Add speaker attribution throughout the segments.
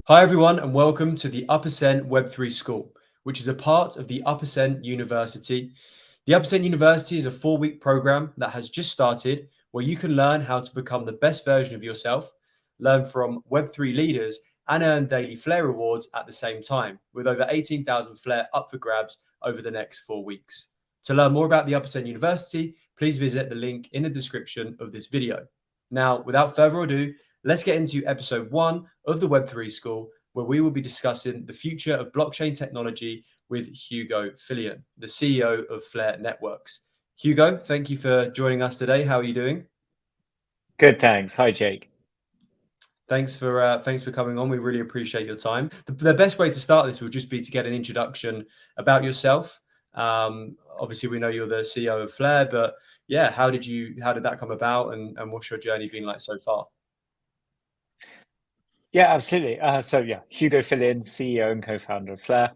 Speaker 1: Hi, everyone, and welcome to the Uppercent Web3 School, which is a part of the Uppercent University. The Uppercent University is a 4-week program that has just started where you can learn how to become the best version of yourself, learn from Web3 leaders, and earn daily Flair rewards at the same time, with over 18,000 Flair up for grabs over the next 4 weeks. To learn more about the Uppercent University, please visit the link in the description of this video. Now, without further ado, let's get into episode 1 of the Web3 School, where we will be discussing the future of blockchain technology with Hugo Philion, the CEO of Flare Networks. Hugo, thank you for joining us today. How are you doing?
Speaker 2: Good, thanks. Hi, Jake.
Speaker 1: Thanks for coming on. We really appreciate your time. The best way to start this would just be to get an introduction about yourself. Obviously, we know you're the CEO of Flare, but yeah, how did that come about, and what's your journey been like so far?
Speaker 2: Yeah, absolutely. Hugo Philion, CEO and co-founder of Flare.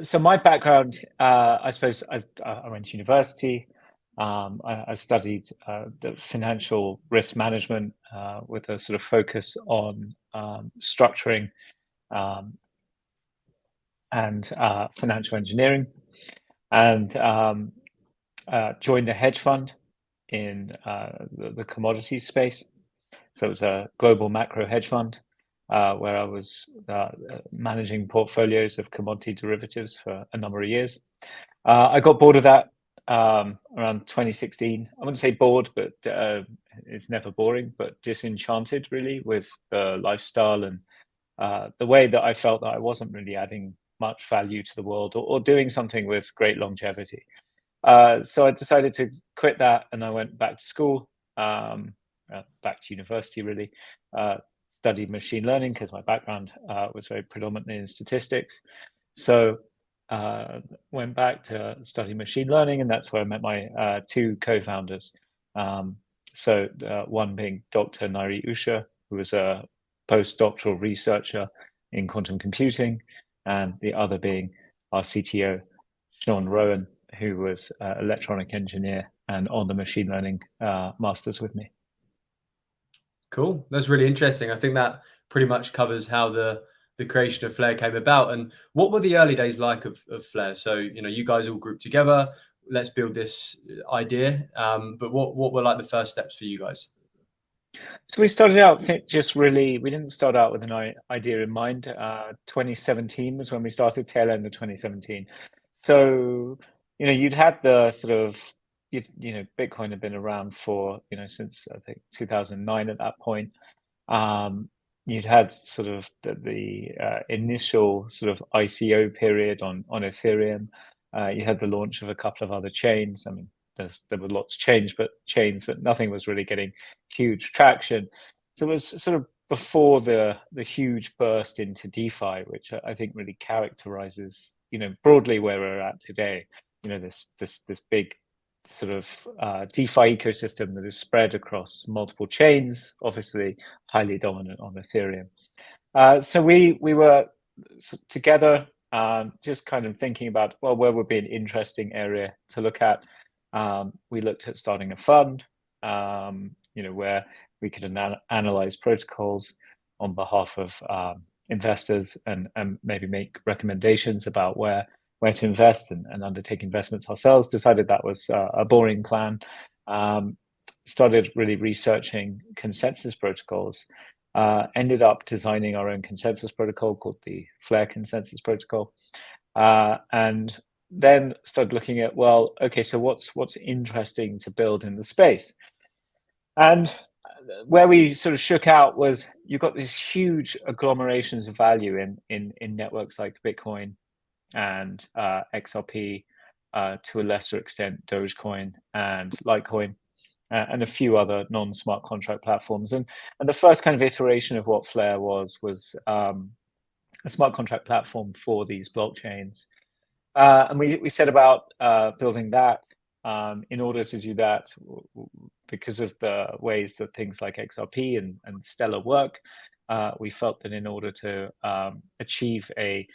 Speaker 2: So my background, I suppose, I went to university. I studied the financial risk management with a sort of focus on structuring um, and financial engineering, and joined a hedge fund in the commodities space. So it was a global macro hedge fund where I was managing portfolios of commodity derivatives for a number of years. I got bored of that around 2016. I wouldn't say bored, but it's never boring, but disenchanted really with the lifestyle and the way that I felt that I wasn't really adding much value to the world or doing something with great longevity. So I decided to quit that, and I went back to school, back to university really. Studied machine learning because my background was very predominantly in statistics. So went back to study machine learning, and that's where I met my two co-founders. One being Dr. Nairi Usha, who was a postdoctoral researcher in quantum computing, and the other being our CTO, Sean Rowan, who was an electronic engineer and on the machine learning masters with me.
Speaker 1: Cool. That's really interesting. I think that pretty much covers how the creation of Flare came about. And what were the early days like of Flare? So, you guys all grouped together. Let's build this idea. But what were like the first steps for you guys?
Speaker 2: So we started out just really, we didn't start out with an idea in mind. 2017 was when we started, tail end of 2017. So, you'd had the sort of, Bitcoin had been around for, since I think 2009 at that point. You'd had sort of the initial sort of ICO period on Ethereum. You had the launch of a couple of other chains. I mean, there were lots of chains, but nothing was really getting huge traction. So it was sort of before the huge burst into DeFi, which I think really characterizes, broadly where we're at today. This big sort of DeFi ecosystem that is spread across multiple chains, obviously highly dominant on Ethereum. So we were together, just kind of thinking about, well, where would be an interesting area to look at. We looked at starting a fund, where we could analyze protocols on behalf of investors and maybe make recommendations about where to invest and undertake investments ourselves. Decided that was a boring plan. Started really researching consensus protocols. Ended up designing our own consensus protocol called the Flare Consensus Protocol. And then started looking at, well, okay, so what's interesting to build in the space? And where we sort of shook out was you've got these huge agglomerations of value in networks like Bitcoin and XRP, to a lesser extent Dogecoin and Litecoin, and a few other non-smart contract platforms. And the first kind of iteration of what Flare was a smart contract platform for these blockchains. And we set about building that. In order to do that, because of the ways that things like XRP and Stellar work, we felt that in order to achieve a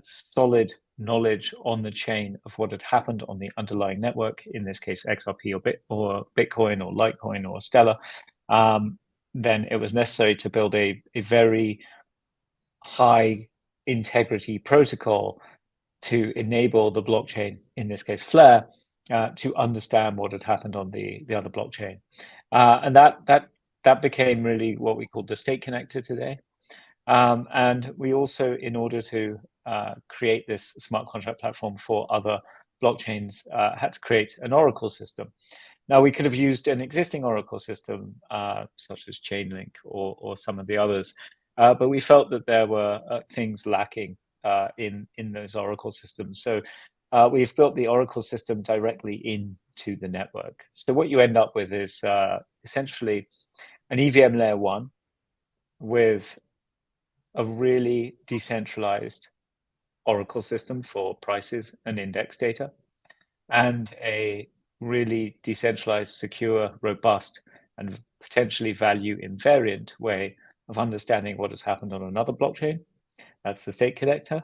Speaker 2: solid knowledge on the chain of what had happened on the underlying network, in this case XRP or Bitcoin or Litecoin or Stellar, then it was necessary to build a very high integrity protocol to enable the blockchain, in this case Flare, to understand what had happened on the other blockchain, and that became really what we call the state connector today. And we also, in order to create this smart contract platform for other blockchains, had to create an Oracle system. Now, we could have used an existing Oracle system, such as Chainlink or some of the others, but we felt that there were things lacking in those Oracle systems. So we've built the Oracle system directly into the network. So what you end up with is essentially an EVM layer 1 with a really decentralized Oracle system for prices and index data, and a really decentralized, secure, robust, and potentially value invariant way of understanding what has happened on another blockchain. That's the state connector.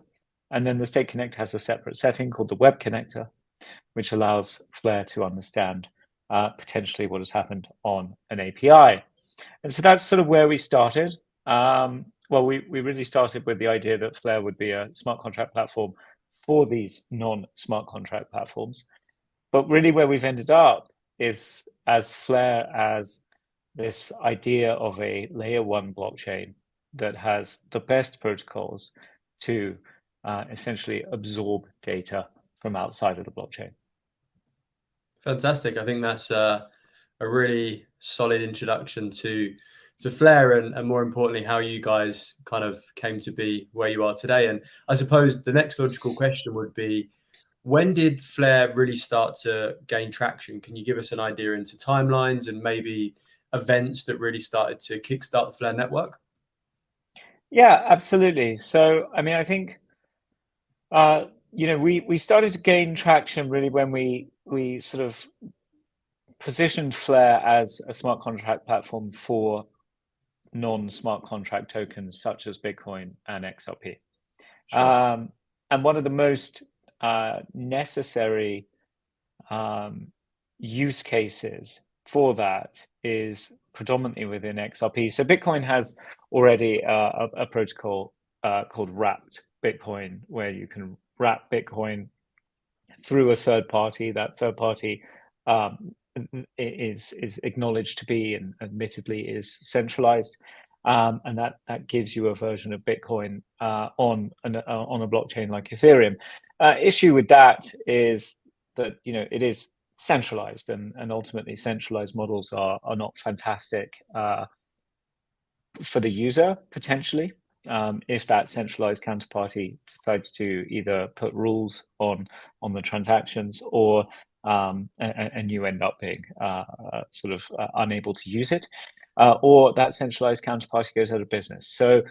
Speaker 2: And then the state connector has a separate setting called the web connector, which allows Flare to understand potentially what has happened on an API. And so that's sort of where we started. Well, we really started with the idea that Flare would be a smart contract platform for these non-smart contract platforms. But really where we've ended up is as Flare as this idea of a layer 1 blockchain that has the best protocols to essentially absorb data from outside of the blockchain.
Speaker 1: Fantastic. I think that's a really solid introduction to Flare and more importantly, how you guys kind of came to be where you are today. And I suppose the next logical question would be, when did Flare really start to gain traction? Can you give us an idea into timelines and maybe events that really started to kickstart the Flare network?
Speaker 2: Yeah, absolutely. So, I mean, I think we started to gain traction really when we sort of positioned Flare as a smart contract platform for non-smart contract tokens such as Bitcoin and XRP.
Speaker 1: Sure.
Speaker 2: And one of the most necessary use cases for that is predominantly within XRP. So Bitcoin has already a protocol called wrapped Bitcoin, where you can wrap Bitcoin through a third party. That third party is acknowledged to be and admittedly is centralized, and that gives you a version of Bitcoin on a blockchain like Ethereum. Issue with that is that it is centralized, and ultimately centralized models are not fantastic for the user potentially. If that centralized counterparty decides to either put rules on the transactions, or and you end up being sort of unable to use it, or that centralized counterparty goes out of business. So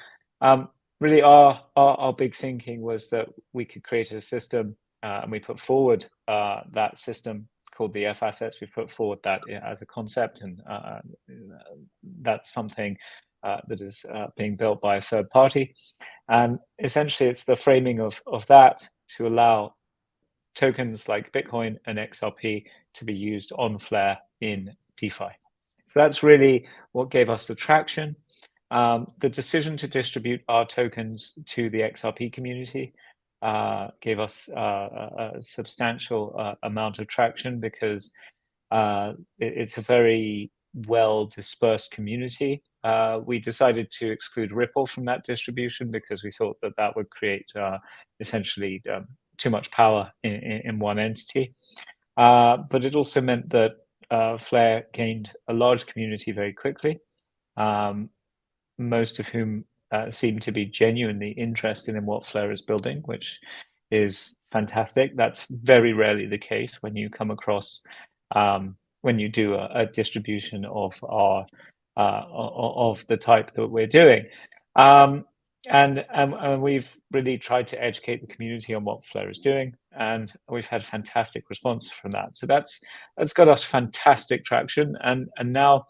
Speaker 2: really our big thinking was that we could create a system, and we put forward that system called the F assets. We put forward that as a concept, and that's something that is being built by a third party. And essentially it's the framing of that to allow tokens like Bitcoin and XRP to be used on Flare in DeFi. So that's really what gave us the traction. The decision to distribute our tokens to the XRP community gave us a substantial amount of traction, because it's a very well dispersed community. We decided to exclude Ripple from that distribution because we thought that would create essentially too much power in one entity. But it also meant that Flare gained a large community very quickly, most of whom seem to be genuinely interested in what Flare is building, which is fantastic. That's very rarely the case when you come across when you do a distribution of our of the type that we're doing. And we've really tried to educate the community on what Flare is doing, and we've had fantastic response from that. So that's got us fantastic traction, and now,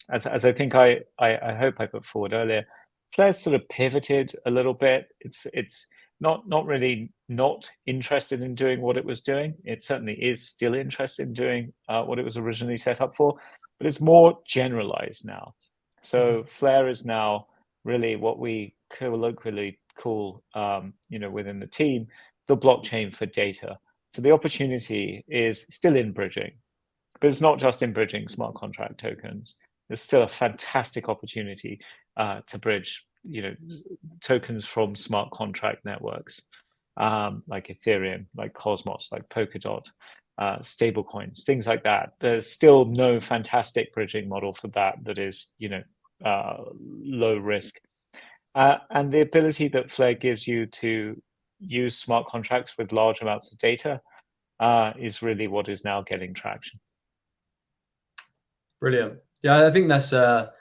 Speaker 2: as I think I hope I put forward earlier, Flare's sort of pivoted a little bit. It's not really not interested in doing what it was doing. It certainly is still interested in doing what it was originally set up for, but it's more generalized now. So Flare is now really what we colloquially call, within the team, the blockchain for data. So the opportunity is still in bridging, but it's not just in bridging smart contract tokens. There's still a fantastic opportunity to bridge, tokens from smart contract networks, like Ethereum, like Cosmos, like Polkadot, stable coins, things like that. There's still no fantastic bridging model for that is, low risk. And the ability that Flare gives you to use smart contracts with large amounts of data is really what is now getting traction.
Speaker 1: Brilliant. Yeah, I think that's a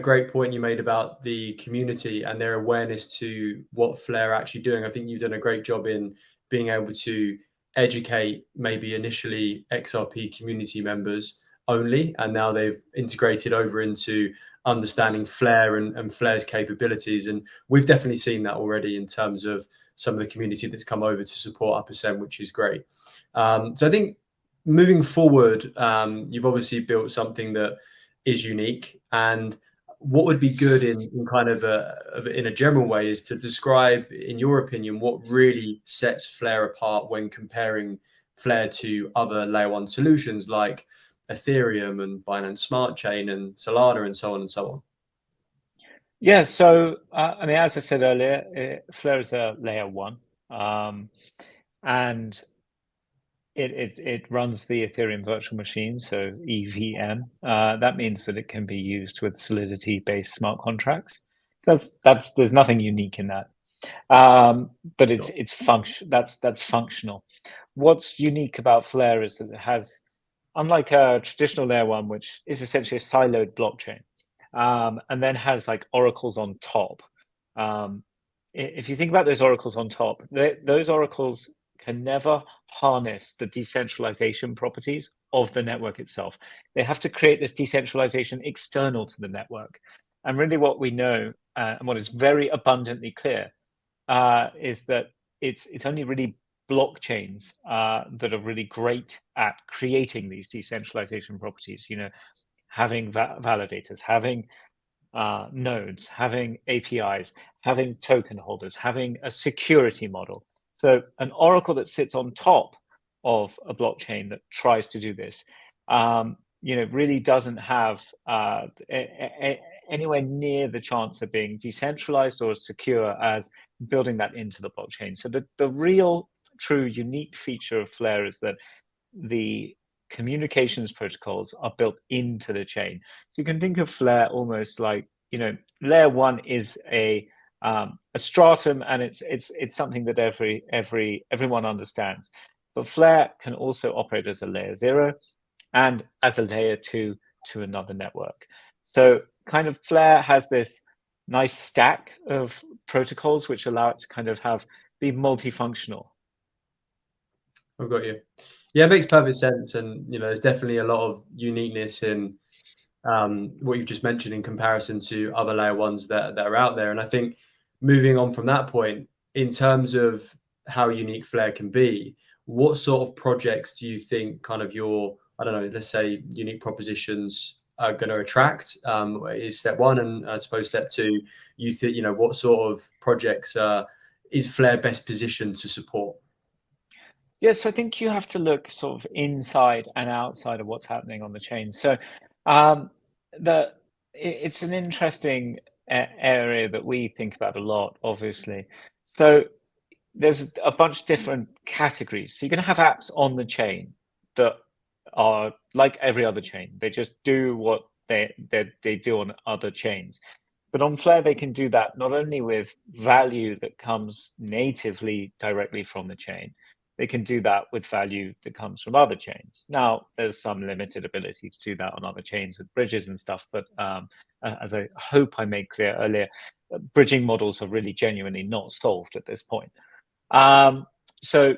Speaker 1: great point you made about the community and their awareness to what Flare are actually doing. I think you've done a great job in being able to educate maybe initially XRP community members only, and now they've integrated over into understanding Flare and Flare's capabilities. And we've definitely seen that already in terms of some of the community that's come over to support Uppercent, which is great. So I think moving forward, you've obviously built something that is unique. And what would be good in kind of in a general way is to describe, in your opinion, what really sets Flare apart when comparing Flare to other layer one solutions like Ethereum and Binance Smart Chain and Solana and so on and so on.
Speaker 2: Yeah, so as I said earlier, Flare is a layer one, and it runs the Ethereum virtual machine, so EVM. That means that it can be used with Solidity-based smart contracts. There's nothing unique in that, but it's function. That's functional. What's unique about Flare is that it has, unlike a traditional layer one, which is essentially a siloed blockchain, and then has like oracles on top. If you think about those oracles on top, those oracles can never harness the decentralization properties of the network itself. They have to create this decentralization external to the network. And really what we know, and what is very abundantly clear, is that it's only really blockchains that are really great at creating these decentralization properties, having validators, having nodes, having APIs, having token holders, having a security model. So an oracle that sits on top of a blockchain that tries to do this, really doesn't have anywhere near the chance of being decentralized or as secure as building that into the blockchain. So the real, true, unique feature of Flare is that the communications protocols are built into the chain. So you can think of Flare almost like, layer one is a stratum, and it's something that everyone understands. But Flare can also operate as a layer zero and as a layer two to another network. So kind of Flare has this nice stack of protocols which allow it to kind of be multifunctional.
Speaker 1: I've got you. Yeah, it makes perfect sense. And, there's definitely a lot of uniqueness in what you've just mentioned in comparison to other layer ones that are out there. And I think moving on from that point, in terms of how unique Flare can be, what sort of projects do you think kind of your, I don't know, let's say unique propositions are going to attract, is step one. And I suppose step two, you think, what sort of projects is Flare best positioned to support?
Speaker 2: Yeah, so I think you have to look sort of inside and outside of what's happening on the chain. So it's an interesting area that we think about a lot, obviously. So there's a bunch of different categories. So you're going to have apps on the chain that are like every other chain. They just do what they do on other chains. But on Flare, they can do that not only with value that comes natively directly from the chain, they can do that with value that comes from other chains. Now, there's some limited ability to do that on other chains with bridges and stuff, but as I hope I made clear earlier, bridging models are really genuinely not solved at this point. So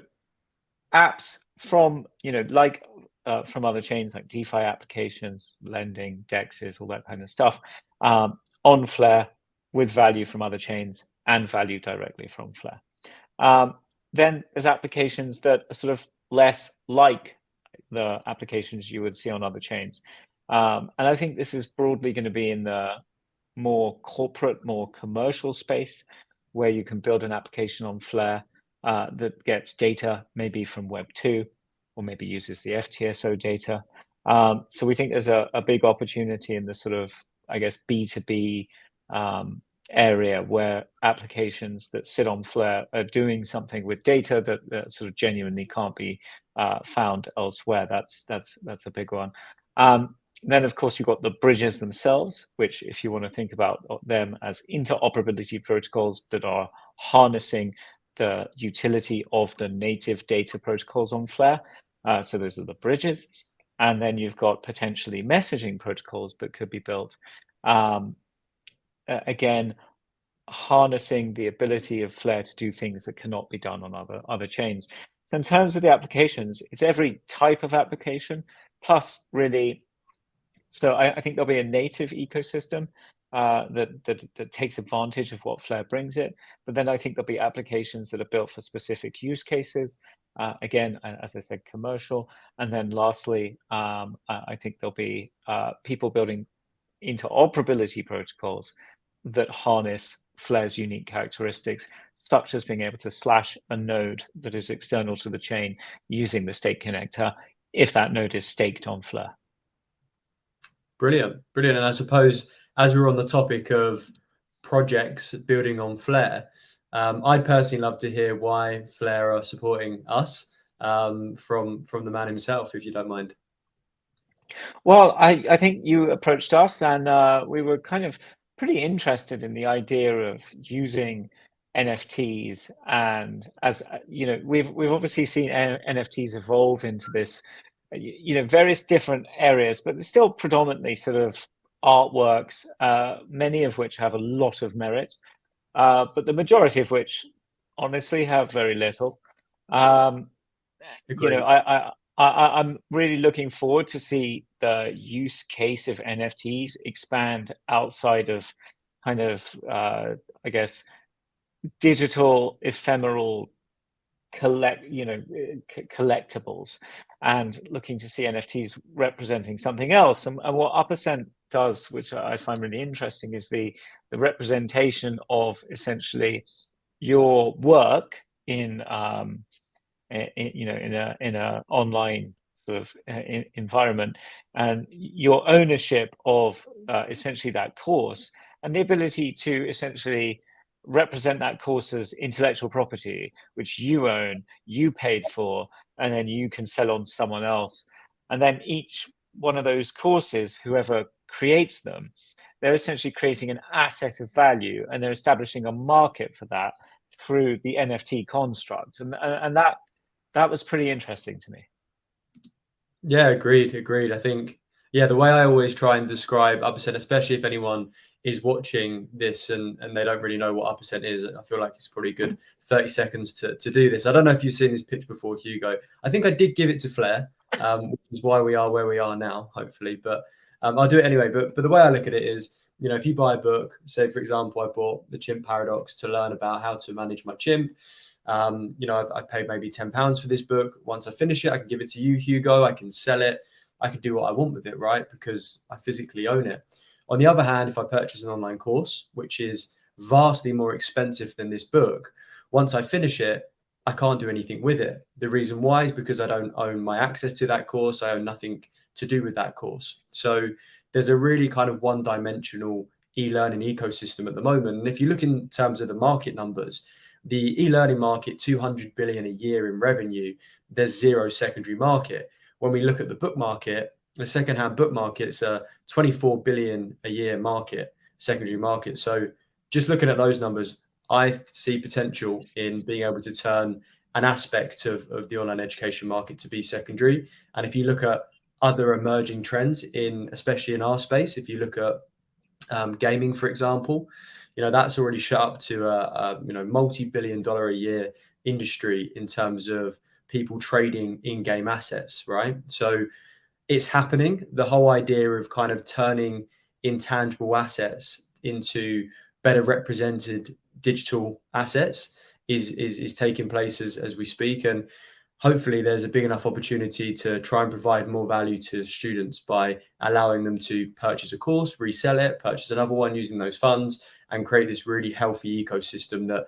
Speaker 2: apps from, from other chains like DeFi applications, lending, DEXs, all that kind of stuff, on Flare with value from other chains and value directly from Flare. Then there's applications that are sort of less like the applications you would see on other chains. And I think this is broadly going to be in the more corporate, more commercial space, where you can build an application on Flare that gets data maybe from Web2, or maybe uses the FTSO data. So we think there's a big opportunity in the sort of, I guess, B2B area, where applications that sit on Flare are doing something with data that sort of genuinely can't be found elsewhere. That's a big one. Then, of course, you've got the bridges themselves, which, if you want to think about them as interoperability protocols that are harnessing the utility of the native data protocols on Flare. So those are the bridges. And then you've got potentially messaging protocols that could be built. Again, harnessing the ability of Flare to do things that cannot be done on other chains. So in terms of the applications, it's every type of application, plus really. So I think there'll be a native ecosystem that takes advantage of what Flare brings it. But then I think there'll be applications that are built for specific use cases. Again, as I said, commercial. And then lastly, I think there'll be people building interoperability protocols that harness Flare's unique characteristics, such as being able to slash a node that is external to the chain using the stake connector, if that node is staked on Flare.
Speaker 1: Brilliant, brilliant. And I suppose, as we're on the topic of projects building on Flare, I'd personally love to hear why Flare are supporting us, from the man himself, if you don't mind.
Speaker 2: Well, I think you approached us, and we were kind of pretty interested in the idea of using NFTs. And as you know, we've obviously seen NFTs evolve into this, various different areas, but they're still predominantly sort of artworks, many of which have a lot of merit, but the majority of which honestly have very little. Um,
Speaker 1: Agreed.
Speaker 2: I'm really looking forward to see the use case of NFTs expand outside of kind of, I guess, digital ephemeral collectibles, and looking to see NFTs representing something else. And what Uppercent does, which I find really interesting, is the representation of essentially your work in in a online sort of environment, and your ownership of essentially that course, and the ability to essentially represent that course as intellectual property, which you own, you paid for, and then you can sell on to someone else. And then each one of those courses, whoever creates them, they're essentially creating an asset of value, and they're establishing a market for that through the NFT construct. And that was pretty interesting to me.
Speaker 1: Yeah, agreed, agreed. I think, yeah, the way I always try and describe Uppercent, especially if anyone is watching this and they don't really know what Uppercent is, I feel like it's probably a good 30 seconds to do this. I don't know if you've seen this pitch before, Hugo. I think I did give it to Flair, which is why we are where we are now, hopefully. But I'll do it anyway. But the way I look at it is, if you buy a book, say, for example, I bought The Chimp Paradox to learn about how to manage my chimp. I've paid maybe £10 for this book. Once I finish it, I can give it to you, Hugo. I can sell it. I can do what I want with it, right? Because I physically own it. On the other hand, if I purchase an online course, which is vastly more expensive than this book, once I finish it, I can't do anything with it. The reason why is because I don't own my access to that course. I own nothing to do with that course. So there's a really kind of one-dimensional e-learning ecosystem at the moment. And if you look in terms of the market numbers, the e-learning market, 200 billion a year in revenue, there's zero secondary market. When we look at the book market, the secondhand book market, it's a 24 billion a year market, secondary market. So just looking at those numbers, I see potential in being able to turn an aspect of the online education market to be secondary. And if you look at other emerging trends especially in our space, if you look at gaming, for example, that's already shot up to a multi-billion-dollar a year industry in terms of people trading in-game assets, right? So it's happening. The whole idea of kind of turning intangible assets into better represented digital assets is taking place as we speak. And hopefully there's a big enough opportunity to try and provide more value to students by allowing them to purchase a course, resell it, purchase another one using those funds, and create this really healthy ecosystem that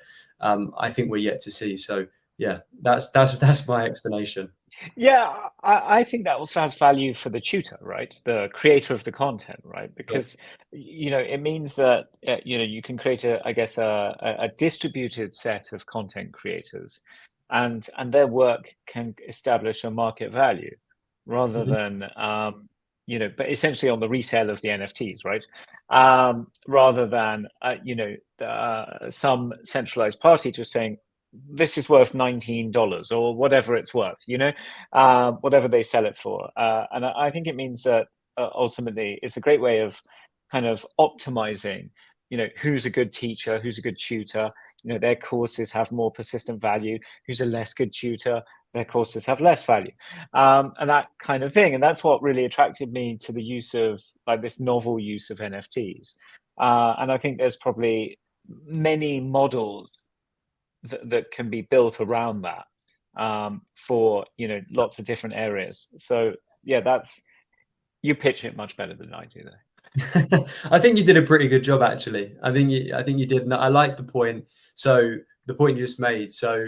Speaker 1: I think we're yet to see. So yeah, that's my explanation.
Speaker 2: Yeah, I think that also has value for the tutor, right? The creator of the content, right?
Speaker 1: Sure.
Speaker 2: Because it means that you can create I guess a distributed set of content creators, and their work can establish a market value rather
Speaker 1: Mhm.
Speaker 2: than but essentially on the resale of the NFTs, right? Rather than some centralized party just saying, this is worth $19 or whatever it's worth, whatever they sell it for. And I think it means that ultimately it's a great way of kind of optimizing, who's a good teacher, who's a good tutor, their courses have more persistent value, who's a less good tutor, their courses have less value, and that kind of thing. And that's what really attracted me to the use of like this novel use of NFTs. And I think there's probably many models that can be built around that for lots of different areas. So yeah, you pitch it much better than I do though.
Speaker 1: I think you did a pretty good job, actually. I think you did. And I like the point. So the point you just made. So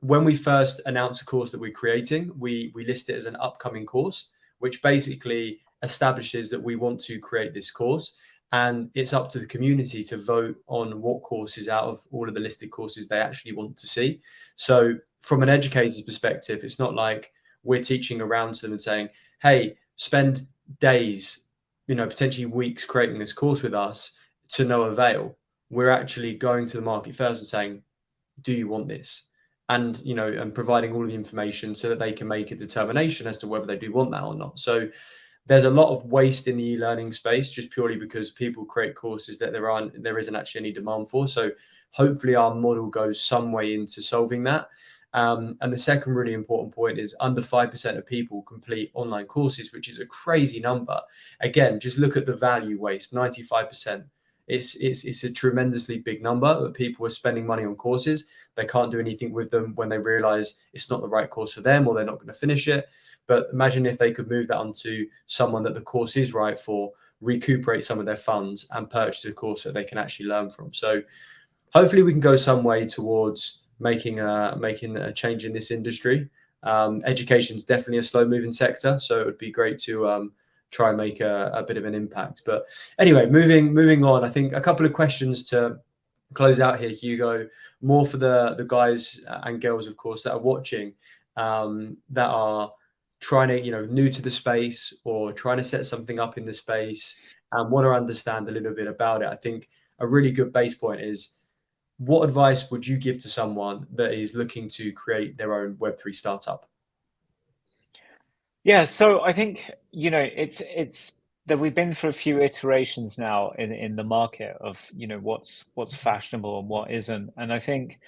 Speaker 1: when we first announced a course that we're creating, we list it as an upcoming course, which basically establishes that we want to create this course, and it's up to the community to vote on what courses out of all of the listed courses they actually want to see. So from an educator's perspective, it's not like we're teaching around to them and saying, "Hey, spend days, potentially weeks creating this course with us to no avail." We're actually going to the market first and saying, do you want this? And, and providing all of the information so that they can make a determination as to whether they do want that or not. So there's a lot of waste in the e-learning space just purely because people create courses that there isn't actually any demand for. So hopefully our model goes some way into solving that. And the second really important point is under 5% of people complete online courses, which is a crazy number. Again, just look at the value waste, 95%. It's a tremendously big number that people are spending money on courses. They can't do anything with them when they realize it's not the right course for them or they're not going to finish it. But imagine if they could move that onto someone that the course is right for, recuperate some of their funds and purchase a course that they can actually learn from. So hopefully we can go some way towards making a change in this industry. Education is definitely a slow moving sector, so it would be great to try and make a bit of an impact. But anyway, moving on, I think a couple of questions to close out here, Hugo, more for the guys and girls, of course, that are watching, that are trying to, new to the space or trying to set something up in the space and want to understand a little bit about it. I think a really good base point is, what advice would you give to someone that is looking to create their own Web3 startup?
Speaker 2: Yeah, so I think it's that we've been through a few iterations now in the market of what's fashionable and what isn't. And I think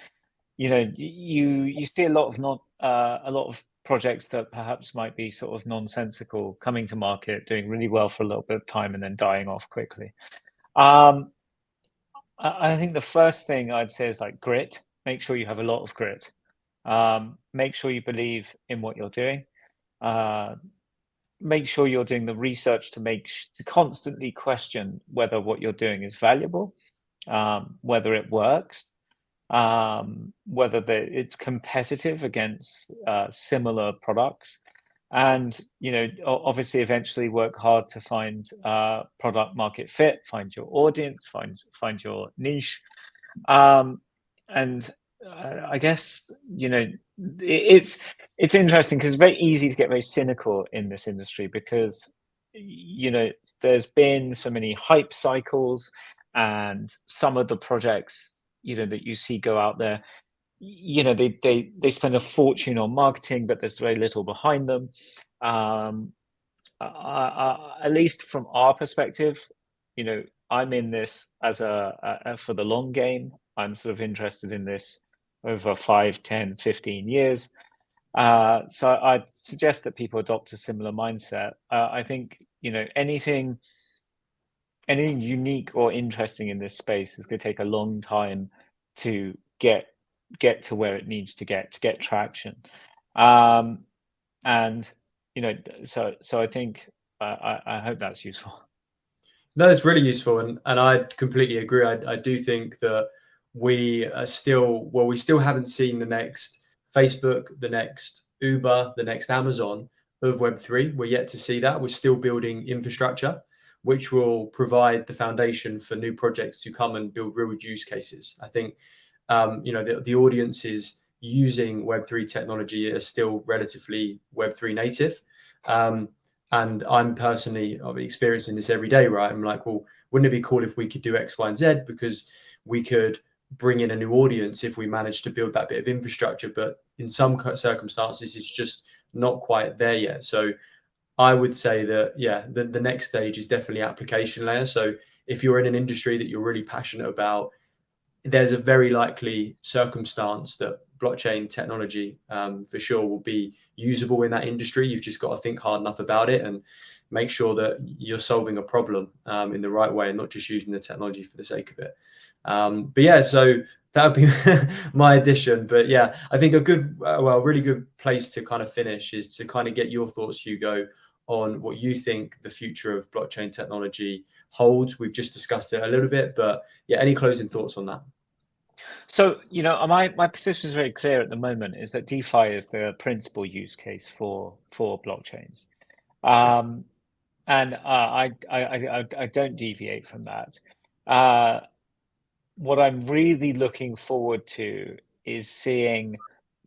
Speaker 2: you see a lot of not a lot of projects that perhaps might be sort of nonsensical coming to market, doing really well for a little bit of time and then dying off quickly. um I think the first thing I'd say is like grit. Make sure you have a lot of grit. Make sure you believe in what you're doing. uh Make sure you're doing the research to constantly question whether what you're doing is valuable, whether it works, whether it's competitive against similar products, and obviously eventually work hard to find product market fit, find your audience, find your niche, and I guess it's interesting because it's very easy to get very cynical in this industry because there's been so many hype cycles, and some of the projects that you see go out there, they spend a fortune on marketing, but there's very little behind them. um at least from our perspective, I'm in this as for the long game. I'm sort of interested in this over 5, 10, 15 years. So I'd suggest that people adopt a similar mindset. I think, anything unique or interesting in this space is going to take a long time to get to where it needs to get traction. And so I think I hope that's useful.
Speaker 1: No, it's really useful, and I completely agree. I do think that we are still, well, we still haven't seen the next Facebook, the next Uber, the next Amazon of Web3. We're yet to see that. We're still building infrastructure, which will provide the foundation for new projects to come and build real use cases. I think, the audiences using Web3 technology are still relatively Web3 native. Um, and I'm personally experiencing this every day, right? I'm like, well, wouldn't it be cool if we could do X, Y, and Z, because we could bring in a new audience if we managed to build that bit of infrastructure. But in some circumstances, it's just not quite there yet. So I would say that, yeah, the next stage is definitely application layer. So if you're in an industry that you're really passionate about, there's a very likely circumstance that blockchain technology, for sure, will be usable in that industry. You've just got to think hard enough about it and make sure that you're solving a problem in the right way and not just using the technology for the sake of it. But yeah, so that would be my addition. But yeah, I think a good, really good place to kind of finish is to kind of get your thoughts, Hugo, on what you think the future of blockchain technology holds. We've just discussed it a little bit, but yeah, any closing thoughts on that?
Speaker 2: So, my position is very clear at the moment, is that DeFi is the principal use case for blockchains.
Speaker 1: Yeah,
Speaker 2: Um, and I don't deviate from that. Uh, what I'm really looking forward to is seeing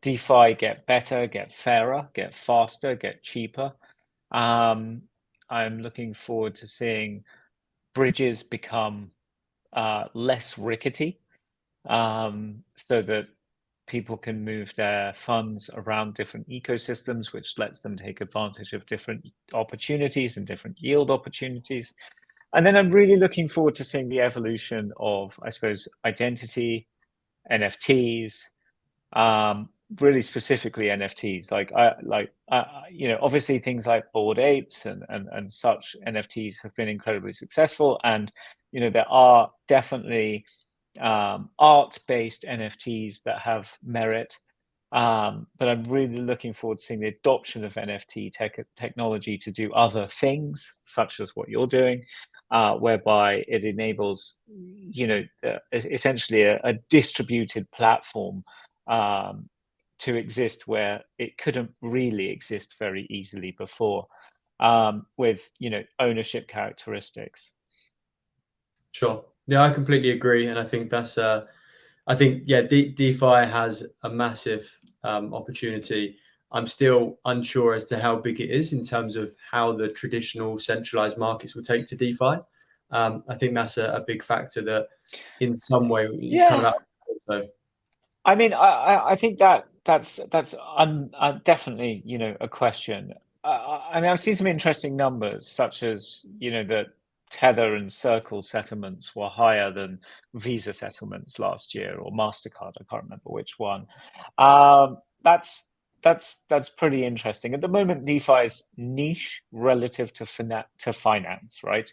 Speaker 2: DeFi get better, get fairer, get faster, get cheaper. Um, I'm looking forward to seeing bridges become less rickety, so that people can move their funds around different ecosystems, which lets them take advantage of different opportunities and different yield opportunities. And then I'm really looking forward to seeing the evolution of, I suppose, identity, NFTs, um, really specifically NFTs. Obviously things like Bored Apes and such NFTs have been incredibly successful, and there are definitely art-based NFTs that have merit. But I'm really looking forward to seeing the adoption of NFT technology to do other things, such as what you're doing, whereby it enables, essentially a distributed platform um, to exist where it couldn't really exist very easily before, with ownership characteristics.
Speaker 1: sure. Yeah, I completely agree, and I think I think, yeah, DeFi has a massive opportunity. I'm still unsure as to how big it is in terms of how the traditional centralized markets will take to DeFi. I think that's a big factor that, in some way, is kind of
Speaker 2: Yeah,
Speaker 1: out. So
Speaker 2: I mean, I think that's definitely a question. I mean, I've seen some interesting numbers, such as that Tether and Circle settlements were higher than Visa settlements last year, or Mastercard. I can't remember which one. Um, that's that's pretty interesting. At the moment, DeFi is niche relative to finance, right?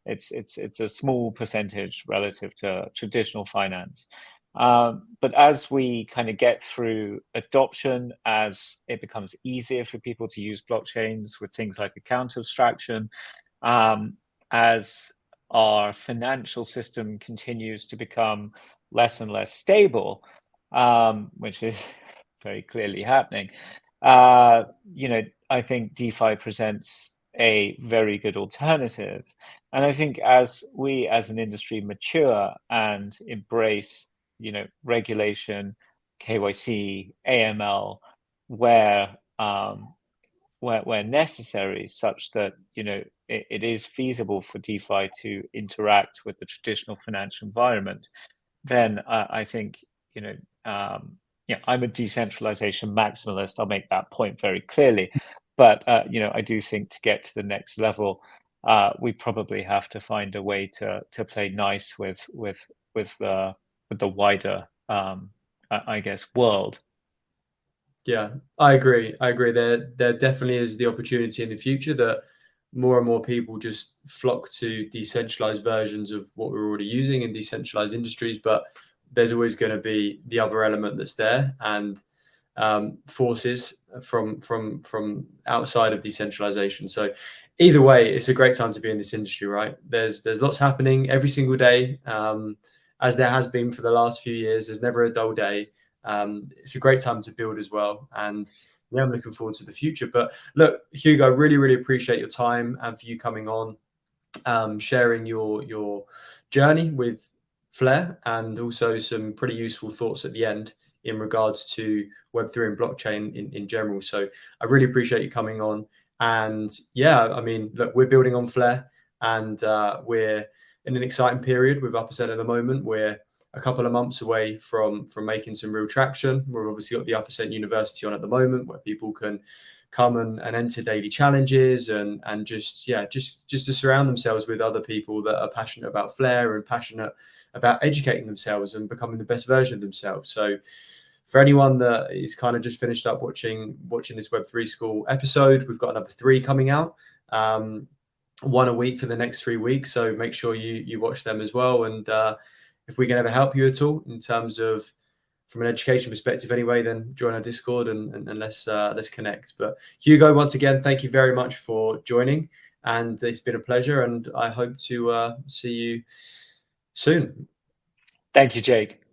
Speaker 2: It's a small percentage relative to traditional finance. But as we kind of get through adoption, as it becomes easier for people to use blockchains with things like account abstraction, um, as our financial system continues to become less and less stable, which is very clearly happening, uh, I think DeFi presents a very good alternative. And I think as we as an industry mature and embrace regulation, KYC, AML, where where necessary, such that it is feasible for DeFi to interact with the traditional financial environment, then I think yeah, I'm a decentralization maximalist. I'll make that point very clearly, but I do think to get to the next level, we probably have to find a way to play nice with the wider, I guess, world.
Speaker 1: yeah, I agree. I agree. There definitely is the opportunity in the future that more and more people just flock to decentralized versions of what we're already using in decentralized industries. But there's always going to be the other element that's there, and forces from outside of decentralization. So either way, it's a great time to be in this industry, right? There's lots happening every single day, as there has been for the last few years. There's never a dull day. It's a great time to build as well, and yeah, I'm looking forward to the future. But look, Hugo, really appreciate your time and for you coming on, sharing your journey with Flare, and also some pretty useful thoughts at the end in regards to Web3 and blockchain in general. So I really appreciate you coming on. And yeah, I mean, look, we're building on Flare, and we're in an exciting period with Uppercent at the moment. We're a couple of months away from making some real traction. We've obviously got the Uppercent University on at the moment, where people can come and enter daily challenges, and just to surround themselves with other people that are passionate about Flare and passionate about educating themselves and becoming the best version of themselves. So for anyone that is kind of just finished up watching this Web3 School episode, we've got another 3 coming out, one a week for the next 3 weeks. So make sure you watch them as well. And if we can ever help you at all in terms of from an education perspective anyway, then join our Discord and let's connect. But Hugo, once again, thank you very much for joining, and it's been a pleasure, and I hope to see you soon.
Speaker 2: Thank you, Jake.